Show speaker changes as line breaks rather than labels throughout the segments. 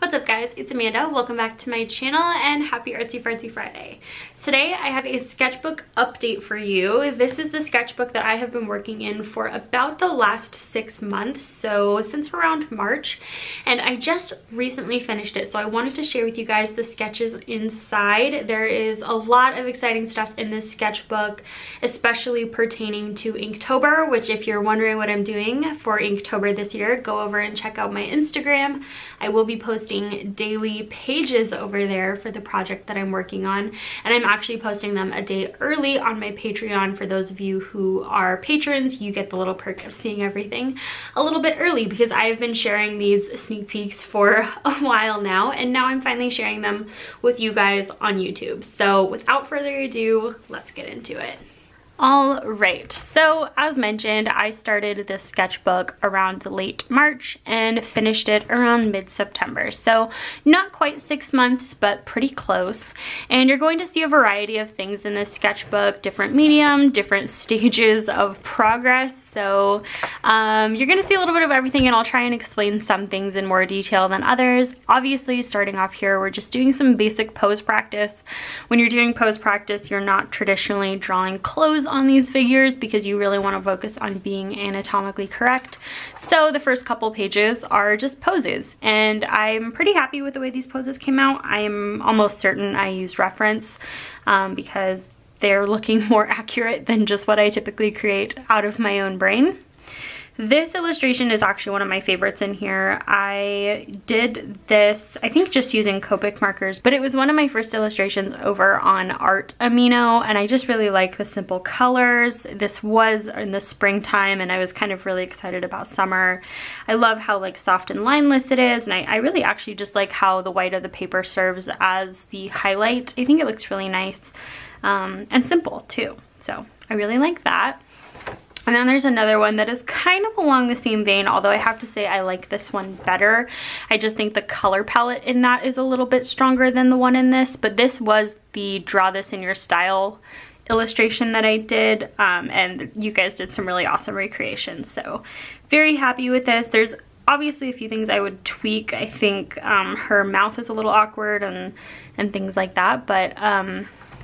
What's up guys, it's Amanda. Welcome back to my channel and happy Artsy Fartsy Friday. Today I have a sketchbook update for you. This is the sketchbook that I have been working in for about the last 6 months, so since around March, and I just recently finished it, so I wanted to share with you guys the sketches inside. There is a lot of exciting stuff in this sketchbook, especially pertaining to Inktober, which if you're wondering what I'm doing for Inktober this year, go over and check out my Instagram. I will be posting daily pages over there for the project that I'm working on, and I'm actually posting them a day early on my Patreon. For those of you who are patrons, you get the little perk of seeing everything a little bit early because I have been sharing these sneak peeks for a while now, and now I'm finally sharing them with you guys on YouTube. So without further ado, let's get into it. All right, so as mentioned, I started this sketchbook around late March and finished it around mid-September. So not quite 6 months, but pretty close. And you're going to see a variety of things in this sketchbook, different medium, different stages of progress. So you're gonna see a little bit of everything, and I'll try and explain some things in more detail than others. Obviously, starting off here, we're just doing some basic pose practice. When you're doing pose practice, you're not traditionally drawing clothes on these figures because you really want to focus on being anatomically correct. So the first couple pages are just poses, and I'm pretty happy with the way these poses came out. I'm almost certain I used reference because they're looking more accurate than just what I typically create out of my own brain. This illustration is actually one of my favorites in here. I did this, I think just using Copic markers, but it was one of my first illustrations over on Art Amino, and I just really like the simple colors. This was in the springtime, and I was kind of really excited about summer. I love how like soft and lineless it is, and I really actually just like how the white of the paper serves as the highlight. I think it looks really nice and simple too, so I really like that. And then there's another one that is kind of along the same vein, although I have to say I like this one better. I just think the color palette in that is a little bit stronger than the one in this, but this was the draw this in your style illustration that I did, and you guys did some really awesome recreations, so very happy with this. There's obviously a few things I would tweak. I think her mouth is a little awkward and things like that, but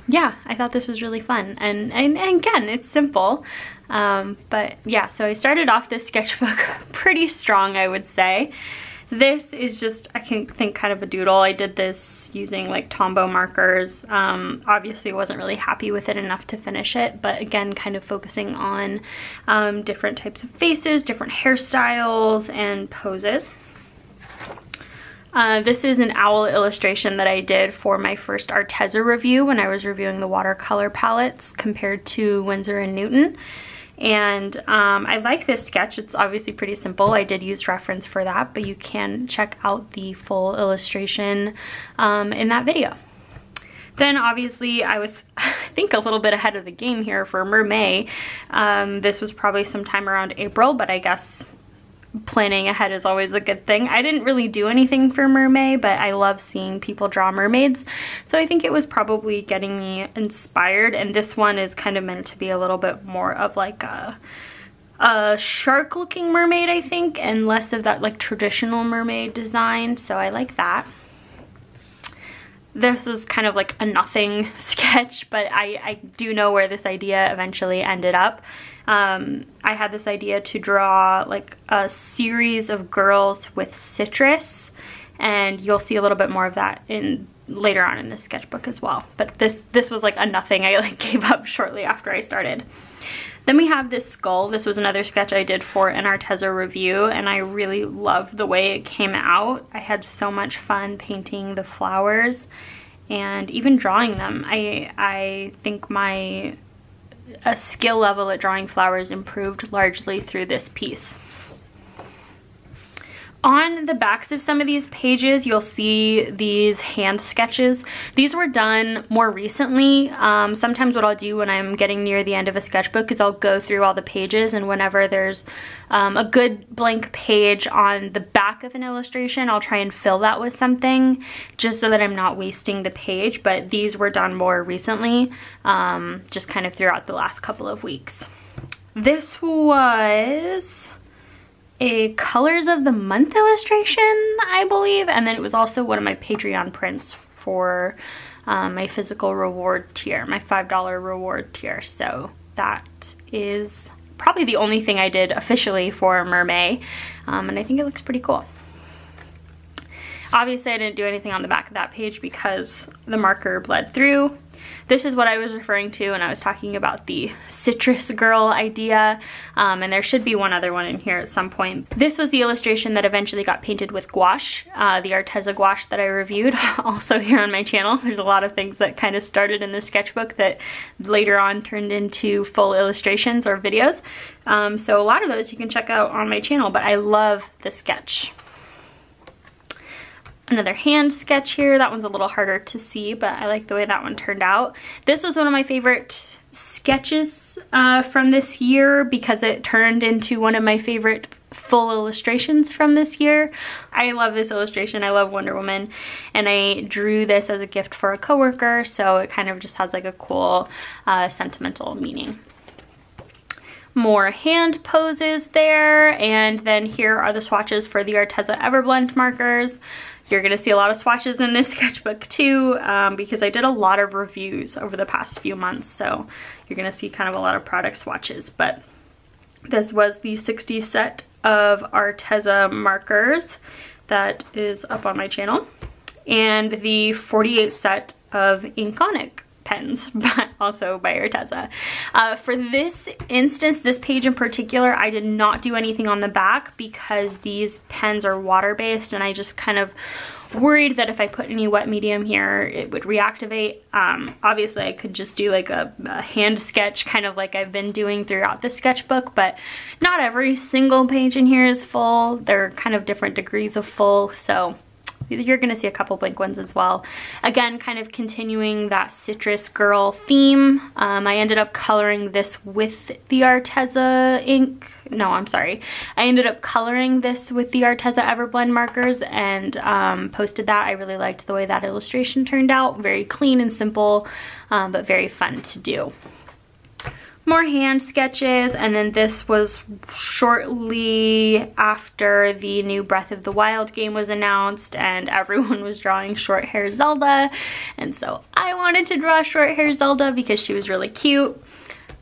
yeah, I thought this was really fun, and again, it's simple, but yeah, so I started off this sketchbook pretty strong, I would say. This is just, I can think, kind of a doodle. I did this using like Tombow markers. Obviously wasn't really happy with it enough to finish it, but again, kind of focusing on different types of faces, different hairstyles, and poses. This is an owl illustration that I did for my first Arteza review when I was reviewing the watercolor palettes compared to Winsor & Newton. And I like this sketch. It's obviously pretty simple. I did use reference for that, but you can check out the full illustration in that video. Then obviously I was, I think, a little bit ahead of the game here for Mermay. This was probably sometime around April, but I guess planning ahead is always a good thing. I didn't really do anything for Mermay, but I love seeing people draw mermaids, so I think it was probably getting me inspired. And this one is kind of meant to be a little bit more of like a shark looking mermaid, I think, and less of that like traditional mermaid design, so I like that. This is kind of like a nothing sketch, but I do know where this idea eventually ended up. I had this idea to draw like a series of girls with citrus, and you'll see a little bit more of that in later on in this sketchbook as well. But this was like a nothing. I like gave up shortly after I started. Then we have this skull. This was another sketch I did for an Arteza review, and I really loved the way it came out. I had so much fun painting the flowers and even drawing them. I think my skill level at drawing flowers improved largely through this piece. On the backs of some of these pages, you'll see these hand sketches. These were done more recently. Sometimes what I'll do when I'm getting near the end of a sketchbook is I'll go through all the pages, and whenever there's a good blank page on the back of an illustration, I'll try and fill that with something just so that I'm not wasting the page. But these were done more recently, just kind of throughout the last couple of weeks. This was a Colors of the Month illustration, I believe, and then it was also one of my Patreon prints for my physical reward tier, my $5 reward tier. So that is probably the only thing I did officially for Mermay, and I think it looks pretty cool. Obviously I didn't do anything on the back of that page because the marker bled through. This is what I was referring to when I was talking about the citrus girl idea, and there should be one other one in here at some point. This was the illustration that eventually got painted with gouache, the Arteza gouache that I reviewed also here on my channel. There's a lot of things that kind of started in the sketchbook that later on turned into full illustrations or videos. So a lot of those you can check out on my channel, but I love the sketch. Another hand sketch here. That one's a little harder to see, but I like the way that one turned out. This was one of my favorite sketches from this year because it turned into one of my favorite full illustrations from this year. I love this illustration. I love Wonder Woman, and I drew this as a gift for a coworker, so it kind of just has like a cool sentimental meaning. More hand poses there, and then here are the swatches for the Arteza Everblend markers. You're gonna see a lot of swatches in this sketchbook too, because I did a lot of reviews over the past few months, so you're gonna see kind of a lot of product swatches. But this was the 60 set of Arteza markers that is up on my channel, and the 48 set of Inkonic pens, but also by Arteza. For this instance, this page in particular, I did not do anything on the back because these pens are water-based, and I just kind of worried that if I put any wet medium here, it would reactivate. Obviously, I could just do like a hand sketch, kind of like I've been doing throughout the sketchbook, but not every single page in here is full. They're kind of different degrees of full, so you're gonna see a couple blank ones as well. Again, kind of continuing that citrus girl theme. I ended up coloring this with the Arteza ink. No, I'm sorry. I ended up coloring this with the Arteza Everblend markers and posted that. I really liked the way that illustration turned out. Very clean and simple, but very fun to do. More hand sketches, and then this was shortly after the new Breath of the Wild game was announced and everyone was drawing short hair Zelda, and so I wanted to draw short hair Zelda because she was really cute.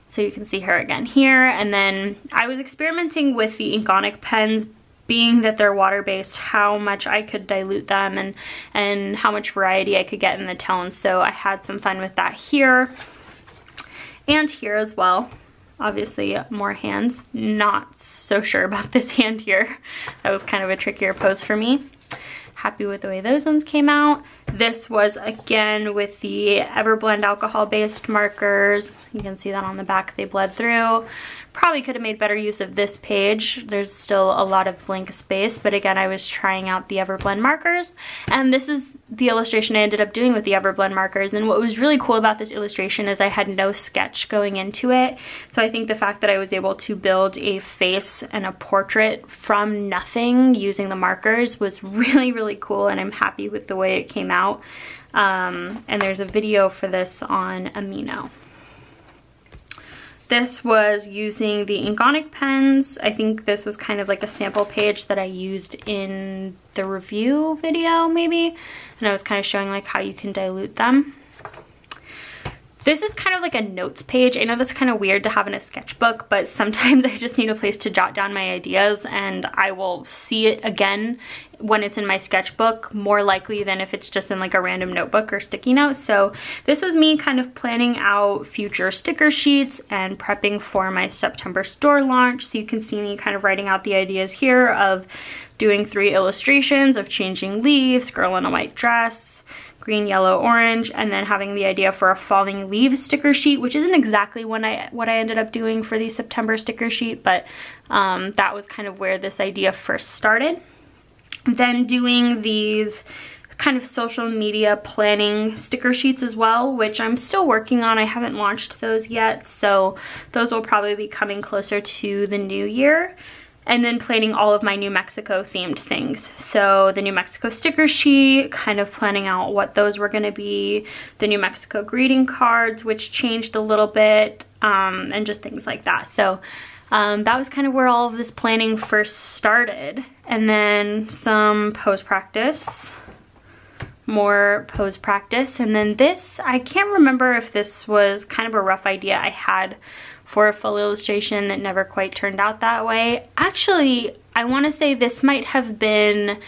So you can see her again here, and then I was experimenting with the Inkonic pens, being that they're water-based, how much I could dilute them and how much variety I could get in the tones, so I had some fun with that here. And here as well, obviously more hands. Not so sure about this hand here. That was kind of a trickier pose for me. Happy with the way those ones came out. This was again with the Everblend alcohol-based markers. You can see that on the back, they bled through. Probably could have made better use of this page. There's still a lot of blank space, but again, I was trying out the Everblend markers, and this is the illustration I ended up doing with the Everblend markers. And what was really cool about this illustration is I had no sketch going into it, so I think the fact that I was able to build a face and a portrait from nothing using the markers was really, really cool, and I'm happy with the way it came out. And there's a video for this on Amino. This was using the Inkonic pens. I think this was kind of like a sample page that I used in the review video maybe, and I was kind of showing like how you can dilute them. This is kind of like a notes page. I know that's kind of weird to have in a sketchbook, but sometimes I just need a place to jot down my ideas, and I will see it again when it's in my sketchbook, more likely than if it's just in like a random notebook or sticky note. So this was me kind of planning out future sticker sheets and prepping for my September store launch. So you can see me kind of writing out the ideas here of doing 3 illustrations of changing leaves, girl in a white dress, green, yellow, orange, and then having the idea for a falling leaves sticker sheet, which isn't exactly what I ended up doing for the September sticker sheet, but that was kind of where this idea first started. Then doing these kind of social media planning sticker sheets as well, which I'm still working on. I haven't launched those yet, so those will probably be coming closer to the new year. And then planning all of my New Mexico themed things. So the New Mexico sticker sheet, kind of planning out what those were gonna be, the New Mexico greeting cards, which changed a little bit, and just things like that. So that was kind of where all of this planning first started. And then some pose practice, more pose practice. And then this, I can't remember if this was kind of a rough idea I had for a full illustration that never quite turned out that way. Actually, I want to say this might have been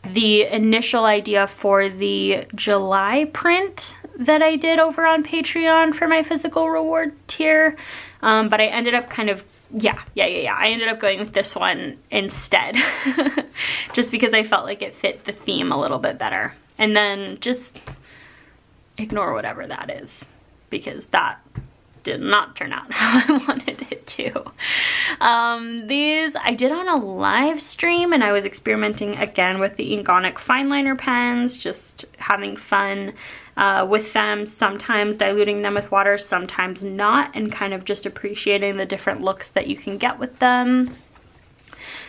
the initial idea for the July print that I did over on Patreon for my physical reward tier, but I ended up kind of, I ended up going with this one instead, just because I felt like it fit the theme a little bit better. And then just ignore whatever that is, because that did not turn out how I wanted it to. These I did on a live stream, and I was experimenting again with the Inkonic fine liner pens, just having fun with them, sometimes diluting them with water, sometimes not, and kind of just appreciating the different looks that you can get with them.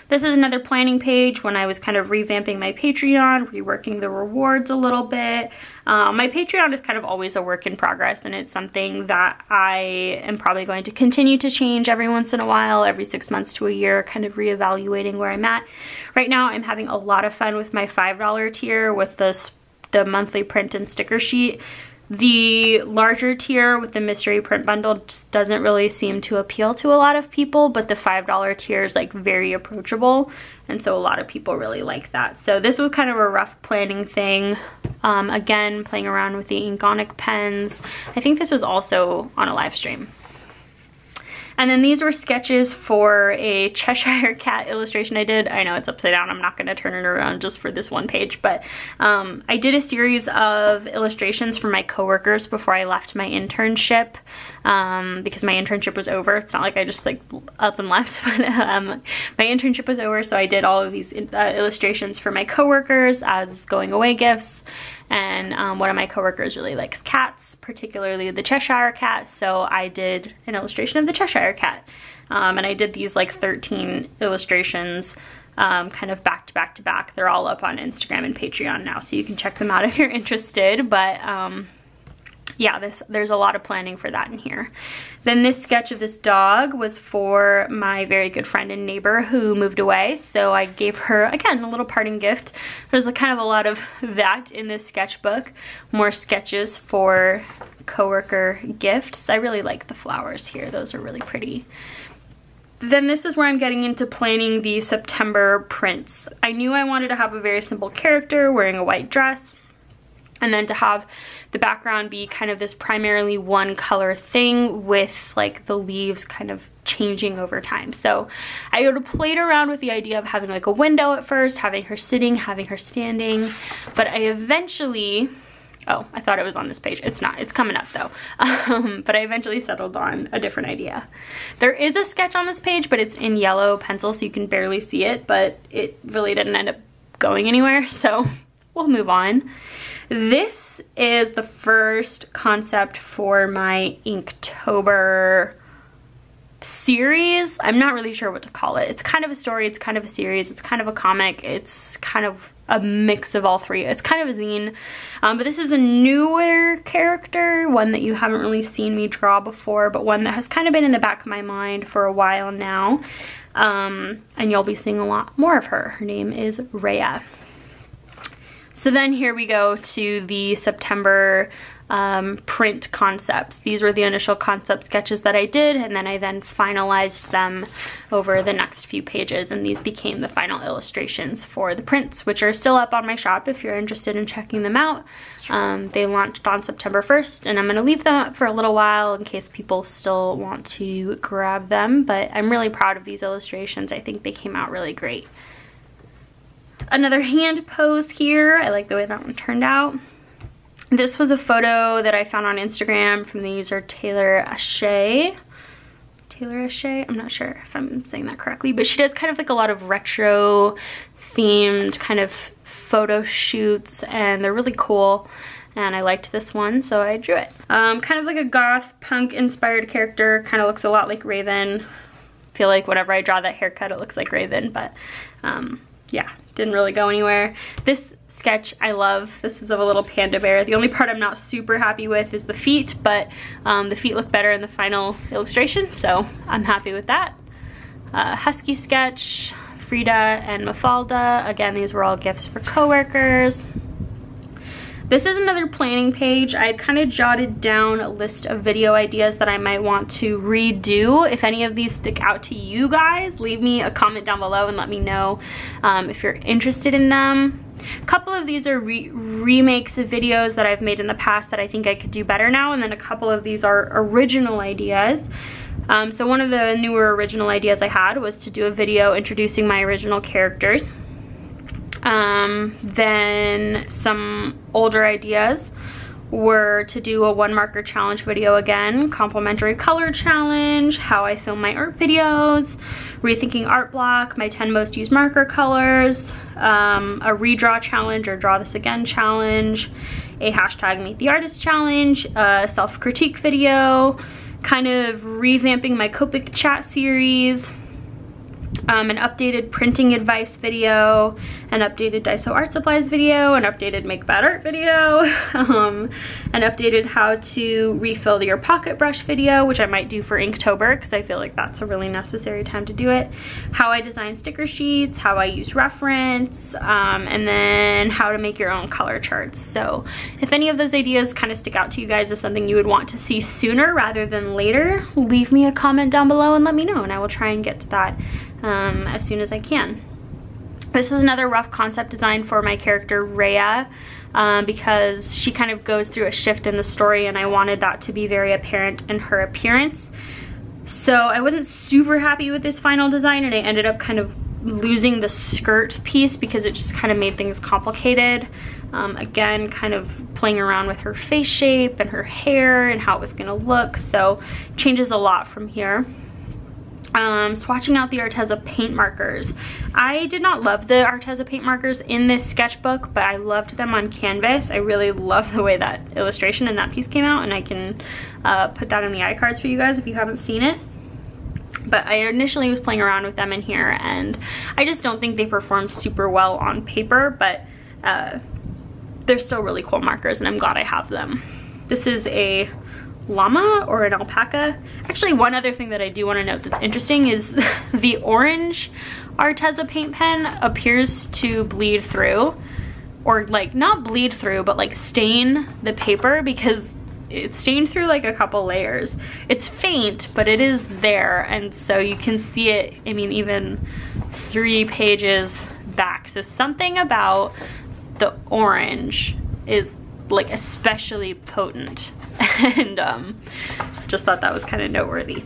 This is another planning page when I was kind of revamping my Patreon, reworking the rewards a little bit. My Patreon is kind of always a work in progress, and it's something that I am probably going to continue to change every once in a while, every 6 months to a year, kind of reevaluating where I'm at. Right now, I'm having a lot of fun with my $5 tier with the monthly print and sticker sheet. The larger tier with the mystery print bundle just doesn't really seem to appeal to a lot of people, but the $5 tier is like very approachable, and so a lot of people really like that. So this was kind of a rough planning thing. Again, playing around with the Inkonic pens. I think this was also on a live stream. And then these were sketches for a Cheshire Cat illustration I did. I know it's upside down, I'm not gonna turn it around just for this one page, but I did a series of illustrations for my coworkers before I left my internship, because my internship was over. It's not like I just like up and left, but my internship was over, so I did all of these illustrations for my coworkers as going away gifts. And one of my coworkers really likes cats, particularly the Cheshire Cat, so I did an illustration of the Cheshire Cat. And I did these like 13 illustrations kind of back to back to back. They're all up on Instagram and Patreon now, so you can check them out if you're interested. But yeah, there's a lot of planning for that in here. Then this sketch of this dog was for my very good friend and neighbor who moved away, so I gave her, again, a little parting gift. There's kind of a lot of that in this sketchbook. More sketches for coworker gifts. I really like the flowers here. Those are really pretty. Then this is where I'm getting into planning the September prints. I knew I wanted to have a very simple character wearing a white dress, and then to have the background be kind of this primarily one color thing with like the leaves kind of changing over time. So I played around with the idea of having like a window at first, having her sitting, having her standing, but I eventually, oh, I thought it was on this page. It's not, it's coming up though. But I eventually settled on a different idea. There is a sketch on this page, but it's in yellow pencil, so you can barely see it, but it really didn't end up going anywhere, so we'll move on. This is the first concept for my Inktober series. I'm not really sure what to call it. It's kind of a story, it's kind of a series, it's kind of a comic, it's kind of a mix of all three. It's kind of a zine, but this is a newer character, one that you haven't really seen me draw before, but one that has kind of been in the back of my mind for a while now, and you'll be seeing a lot more of her. Her name is Rhea. So then here we go to the September print concepts. These were the initial concept sketches that I did, and then I finalized them over the next few pages, and these became the final illustrations for the prints, which are still up on my shop if you're interested in checking them out. They launched on September 1st, and I'm going to leave them up for a little while in case people still want to grab them, but I'm really proud of these illustrations. I think they came out really great. Another hand pose here. I like the way that one turned out. This was a photo that I found on Instagram from the user Taylor Ashay. I'm not sure if I'm saying that correctly, but she does kind of like a lot of retro themed kind of photo shoots, and they're really cool, and I liked this one, so I drew it. Kind of like a goth punk inspired character, kind of looks a lot like Raven. I feel like whenever I draw that haircut it looks like Raven, but yeah, didn't really go anywhere. This sketch I love. This is of a little panda bear. The only part I'm not super happy with is the feet, but the feet look better in the final illustration, so I'm happy with that. Husky Sketch, Frida and Mafalda. Again, these were all gifts for coworkers. This is another planning page. I had kind of jotted down a list of video ideas that I might want to redo. If any of these stick out to you guys, leave me a comment down below and let me know if you're interested in them. A couple of these are remakes of videos that I've made in the past that I think I could do better now, and then a couple of these are original ideas. So one of the newer original ideas I had was to do a video introducing my original characters. Then some older ideas were to do a 1 marker challenge video again, complimentary color challenge, how I film my art videos, rethinking art block, my 10 most used marker colors, a redraw challenge or draw this again challenge, a hashtag meet the artist challenge, a self-critique video, kind of revamping my Copic chat series, an updated printing advice video, an updated Daiso art supplies video, an updated make bad art video, an updated how to refill your pocket brush video, which I might do for Inktober because I feel like that's a really necessary time to do it, how I design sticker sheets, how I use reference, and then how to make your own color charts. So if any of those ideas kind of stick out to you guys as something you would want to see sooner rather than later, leave me a comment down below and let me know, and I will try and get to that as soon as I can. This is another rough concept design for my character Rhea, because she kind of goes through a shift in the story and I wanted that to be very apparent in her appearance. So I wasn't super happy with this final design, and I ended up kind of losing the skirt piece because it just kind of made things complicated. Again, kind of playing around with her face shape and her hair and how it was gonna look, so changes a lot from here. Swatching out the Arteza paint markers. I did not love the Arteza paint markers in this sketchbook, but I loved them on canvas. I really love the way that illustration and that piece came out, and I can put that in the iCards for you guys if you haven't seen it. But I initially was playing around with them in here, and I just don't think they performed super well on paper, but they're still really cool markers, and I'm glad I have them. This is a llama or an alpaca. Actually, one other thing that I do want to note that's interesting is the orange Arteza paint pen appears to bleed through, or like not bleed through, but like stain the paper, because it's stained through like a couple layers. It's faint, but it is there, and so you can see it, I mean, even 3 pages back. So something about the orange is like especially potent, and just thought that was kind of noteworthy.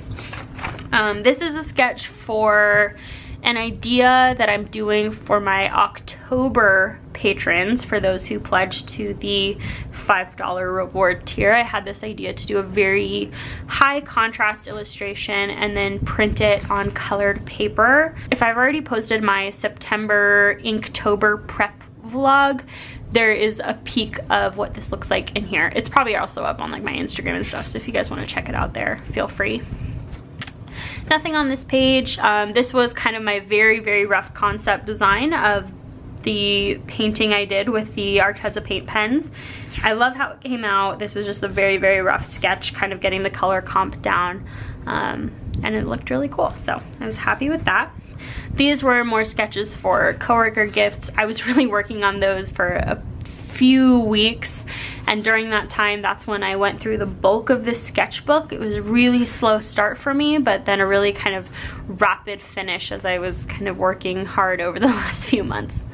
This is a sketch for an idea that I'm doing for my October patrons, for those who pledged to the $5 reward tier. I had this idea to do a very high contrast illustration and then print it on colored paper. If I've already posted my September Inktober prep vlog, there is a peek of what this looks like in here. It's probably also up on like my Instagram and stuff, so if you guys want to check it out there, feel free. Nothing on this page. This was kind of my very, very rough concept design of the painting I did with the Arteza paint pens. I love how it came out. This was just a very, very rough sketch, kind of getting the color comp down, and it looked really cool, so I was happy with that. These were more sketches for coworker gifts. I was really working on those for a few weeks, and during that time, that's when I went through the bulk of this sketchbook. It was a really slow start for me, but then a really kind of rapid finish as I was kind of working hard over the last few months.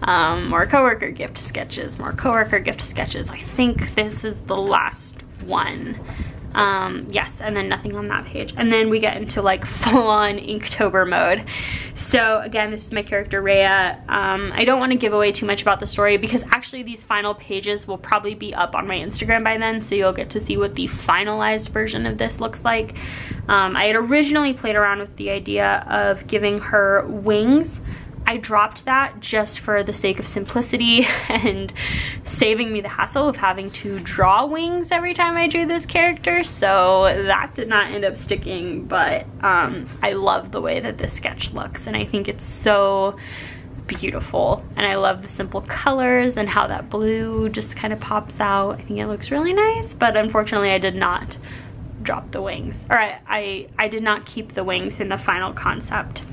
More coworker gift sketches, more coworker gift sketches. I think this is the last one. Yes, and then nothing on that page. And then we get into like full-on Inktober mode. So again, this is my character Rhea. I don't want to give away too much about the story because actually these final pages will probably be up on my Instagram by then, so you'll get to see what the finalized version of this looks like. I had originally played around with the idea of giving her wings. I dropped that just for the sake of simplicity and saving me the hassle of having to draw wings every time I drew this character, so that did not end up sticking, but I love the way that this sketch looks, and I think it's so beautiful, and I love the simple colors and how that blue just kind of pops out. I think it looks really nice, but unfortunately I did not drop the wings. Or I did not keep the wings in the final concept.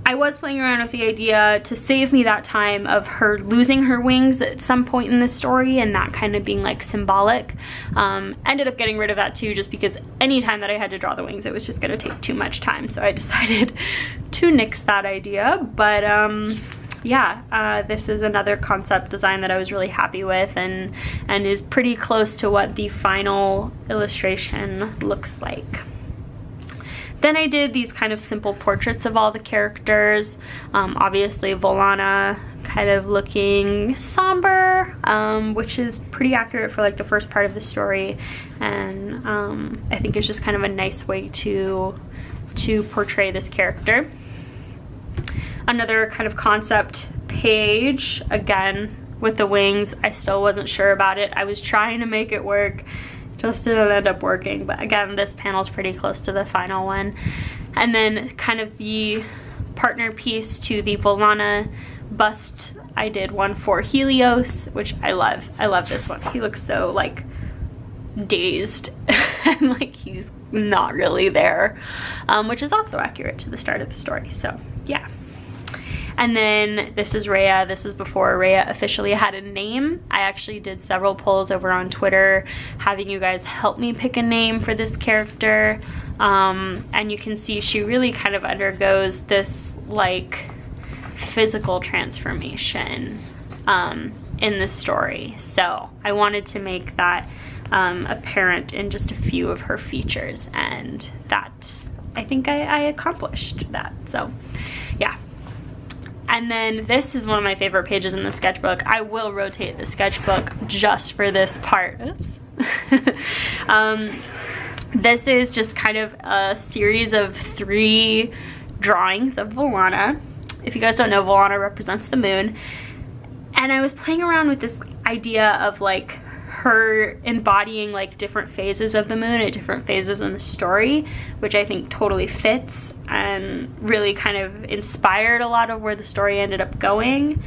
I was playing around with the idea to save me that time of her losing her wings at some point in the story and that kind of being like symbolic. Ended up getting rid of that too, just because anytime that I had to draw the wings, it was just gonna take too much time. So I decided to nix that idea. But yeah, this is another concept design that I was really happy with and is pretty close to what the final illustration looks like. Then I did these kind of simple portraits of all the characters. Obviously Volana kind of looking somber, which is pretty accurate for like the first part of the story. And I think it's just kind of a nice way to portray this character. Another kind of concept page, again with the wings. I still wasn't sure about it. I was trying to make it work. Just didn't end up working, but again, this panel's pretty close to the final one. And then kind of the partner piece to the Volana bust, I did one for Helios, which I love. I love this one. He looks so like dazed and like he's not really there, which is also accurate to the start of the story. So yeah. And then this is Rhea. This is before Rhea officially had a name. I actually did several polls over on Twitter having you guys help me pick a name for this character. And you can see she really kind of undergoes this like physical transformation in the story. So I wanted to make that apparent in just a few of her features, and that I think I accomplished that. So yeah. And then this is one of my favorite pages in the sketchbook. I will rotate the sketchbook just for this part. Oops. This is just kind of a series of 3 drawings of Volana. If you guys don't know, Volana represents the moon. And I was playing around with this idea of like her embodying like different phases of the moon at different phases in the story, which I think totally fits and really kind of inspired a lot of where the story ended up going.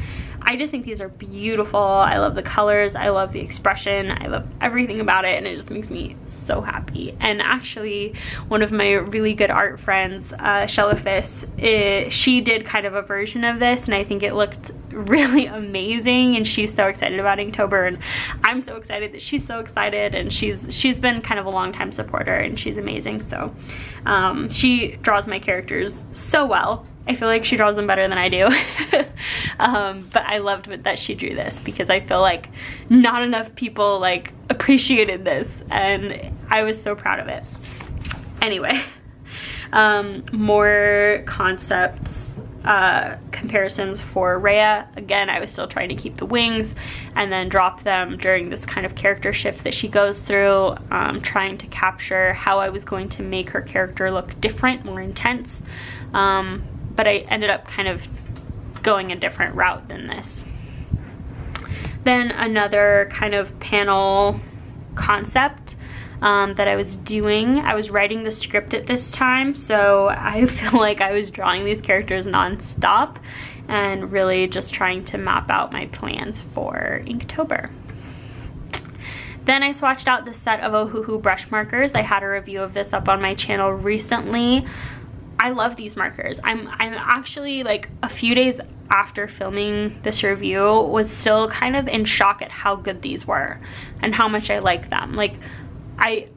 I just think these are beautiful. I love the colors, I love the expression, I love everything about it, and it just makes me so happy. And actually, one of my really good art friends, Shellifis, she did kind of a version of this, and I think it looked really amazing, and she's so excited about Inktober, and I'm so excited that she's so excited, and she's been kind of a long time supporter, and she's amazing. So she draws my characters so well. I feel like she draws them better than I do. But I loved that she drew this, because I feel like not enough people like appreciated this, and I was so proud of it. Anyway, more concepts, comparisons for Rhea. Again, I was still trying to keep the wings and then drop them during this kind of character shift that she goes through, trying to capture how I was going to make her character look different, more intense. But I ended up kind of going a different route than this. Then another kind of panel concept that I was doing. I was writing the script at this time, so I feel like I was drawing these characters non-stop and really just trying to map out my plans for Inktober. Then I swatched out the set of Ohuhu brush markers. I had a review of this up on my channel recently. I love these markers. I'm actually like a few days after filming this review was still kind of in shock at how good these were and how much I like them. Like I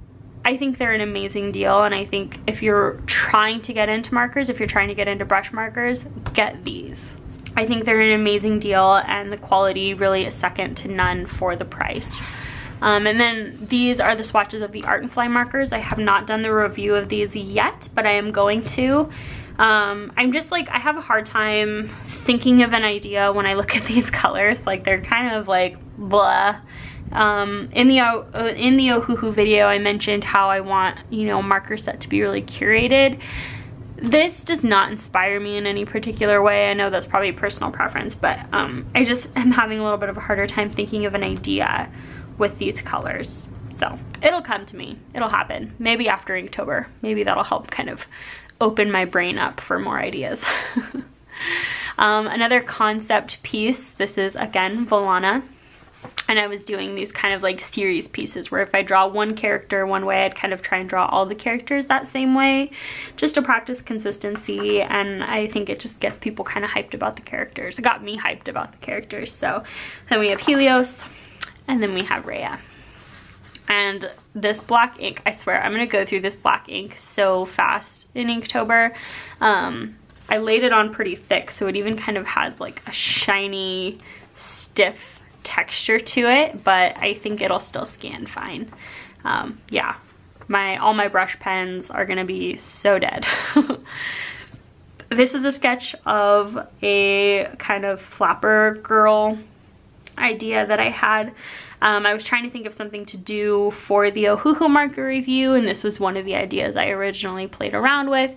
think they're an amazing deal, and I think if you're trying to get into markers, if you're trying to get into brush markers, get these. I think they're an amazing deal, and the quality really is second to none for the price. And then these are the swatches of the Art and Fly markers. I have not done the review of these yet, but I am going to. I'm just like, I have a hard time thinking of an idea when I look at these colors. Like they're kind of like blah. In the Ohuhu video, I mentioned how I want, you know, marker set to be really curated. This does not inspire me in any particular way. I know that's probably personal preference, but I just am having a little bit of a harder time thinking of an idea with these colors. So it'll come to me, it'll happen. Maybe after Inktober, maybe that'll help kind of open my brain up for more ideas. Another concept piece, this is again Volana. And I was doing these kind of like series pieces where if I draw one character one way, I'd kind of try and draw all the characters that same way, just to practice consistency. And I think it just gets people kind of hyped about the characters. It got me hyped about the characters. So then we have Helios, and then we have Rhea. And this black ink, I swear, I'm gonna go through this black ink so fast in Inktober. I laid it on pretty thick, so it even kind of has like a shiny, stiff texture to it, but I think it'll still scan fine. Yeah, all my brush pens are gonna be so dead. This is a sketch of a kind of flapper girl idea that I had. I was trying to think of something to do for the Ohuhu marker review, and this was one of the ideas I originally played around with,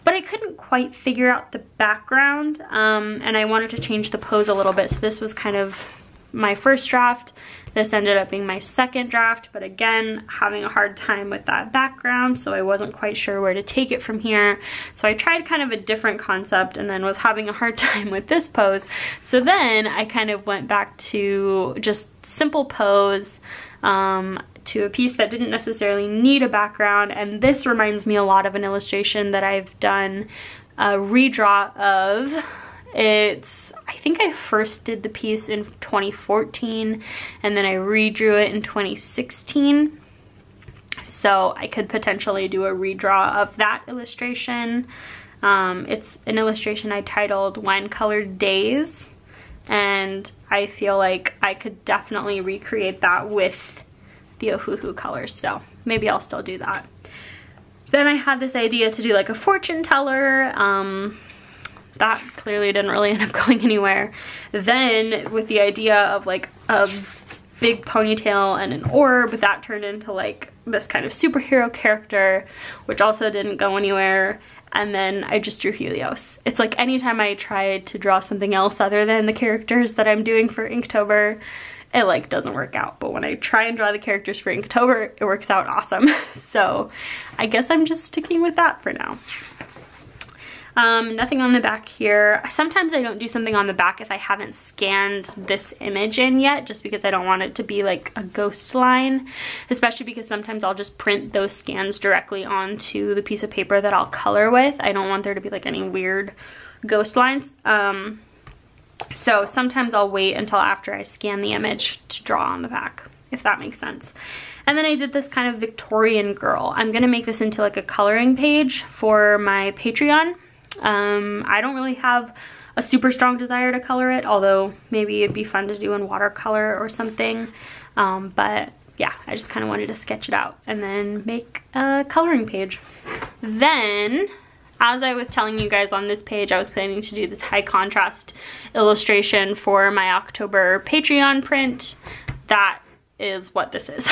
but I couldn't quite figure out the background, and I wanted to change the pose a little bit, so this was kind of my first draft. This ended up being my second draft, but again, having a hard time with that background, so I wasn't quite sure where to take it from here. So I tried kind of a different concept and then was having a hard time with this pose. So then I kind of went back to just simple pose, to a piece that didn't necessarily need a background, and this reminds me a lot of an illustration that I've done a redraw of. I think I first did the piece in 2014 and then I redrew it in 2016. So I could potentially do a redraw of that illustration. It's an illustration I titled Wine Colored Days, and I feel like I could definitely recreate that with the Ohuhu colors, so maybe I'll still do that. Then I had this idea to do like a fortune teller. That clearly didn't really end up going anywhere. Then with the idea of like a big ponytail and an orb, that turned into like this kind of superhero character, which also didn't go anywhere. And then I just drew Helios. It's like anytime I try to draw something else other than the characters that I'm doing for Inktober, it like doesn't work out. But when I try and draw the characters for Inktober, it works out awesome. So I guess I'm just sticking with that for now. Nothing on the back here. Sometimes I don't do something on the back if I haven't scanned this image in yet, just because I don't want it to be like a ghost line, especially because sometimes I'll just print those scans directly onto the piece of paper that I'll color with. I don't want there to be like any weird ghost lines. So sometimes I'll wait until after I scan the image to draw on the back, if that makes sense. And then I did this kind of Victorian girl. I'm gonna make this into like a coloring page for my Patreon. I don't really have a super strong desire to color it, although maybe it'd be fun to do in watercolor or something. But yeah, I just kind of wanted to sketch it out and then make a coloring page. Then, as I was telling you guys on this page, I was planning to do this high contrast illustration for my October Patreon print. That is what this is.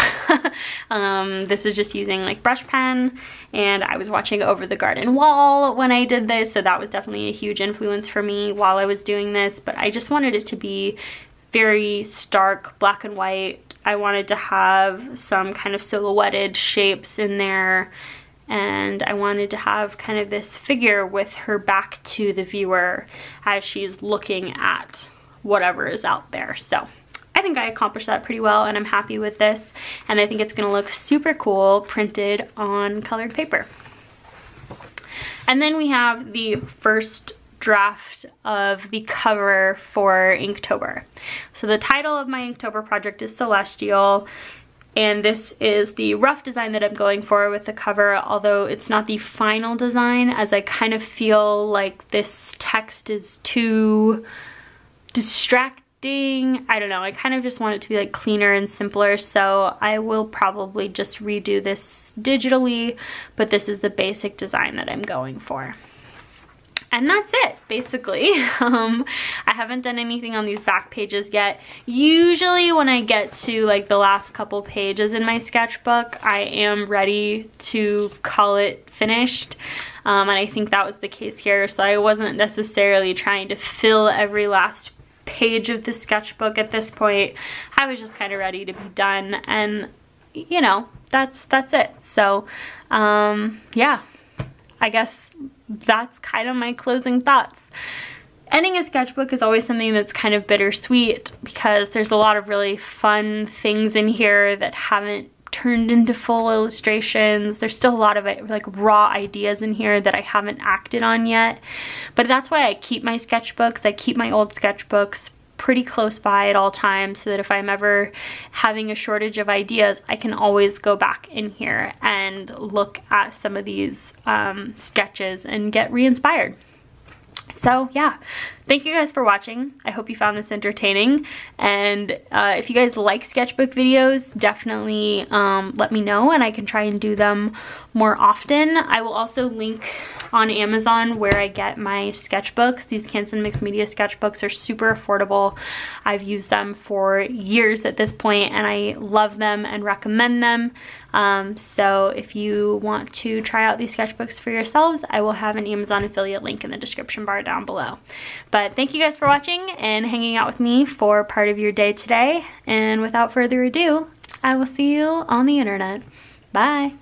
This is just using like brush pen, and I was watching Over the Garden Wall when I did this, so that was definitely a huge influence for me while I was doing this. But I just wanted it to be very stark black and white. I wanted to have some kind of silhouetted shapes in there, and I wanted to have kind of this figure with her back to the viewer as she's looking at whatever is out there. So I think I accomplished that pretty well, and I'm happy with this, and I think it's gonna look super cool printed on colored paper. And then we have the first draft of the cover for Inktober. So the title of my Inktober project is Celestial, and this is the rough design that I'm going for with the cover, although it's not the final design, as I kind of feel like this text is too distracting. I don't know, I kind of just want it to be like cleaner and simpler, so I will probably just redo this digitally, but this is the basic design that I'm going for. And that's it, basically. I haven't done anything on these back pages yet. Usually when I get to like the last couple pages in my sketchbook, I am ready to call it finished. And I think that was the case here, so I wasn't necessarily trying to fill every last page of the sketchbook at this point. I was just kind of ready to be done, and you know, that's it. So yeah, I guess that's kind of my closing thoughts. Ending a sketchbook is always something that's kind of bittersweet because there's a lot of really fun things in here that haven't turned into full illustrations. There's still a lot of like raw ideas in here that I haven't acted on yet. But that's why I keep my sketchbooks. I keep my old sketchbooks pretty close by at all times so that if I'm ever having a shortage of ideas, I can always go back in here and look at some of these sketches and get re-inspired. So yeah, thank you guys for watching. I hope you found this entertaining, and if you guys like sketchbook videos, definitely let me know and I can try and do them more often. I will also link on Amazon where I get my sketchbooks. These Canson Mixed Media sketchbooks are super affordable. I've used them for years at this point and I love them and recommend them. So if you want to try out these sketchbooks for yourselves, I will have an Amazon affiliate link in the description bar down below. But thank you guys for watching and hanging out with me for part of your day today. And without further ado, I will see you on the internet. Bye.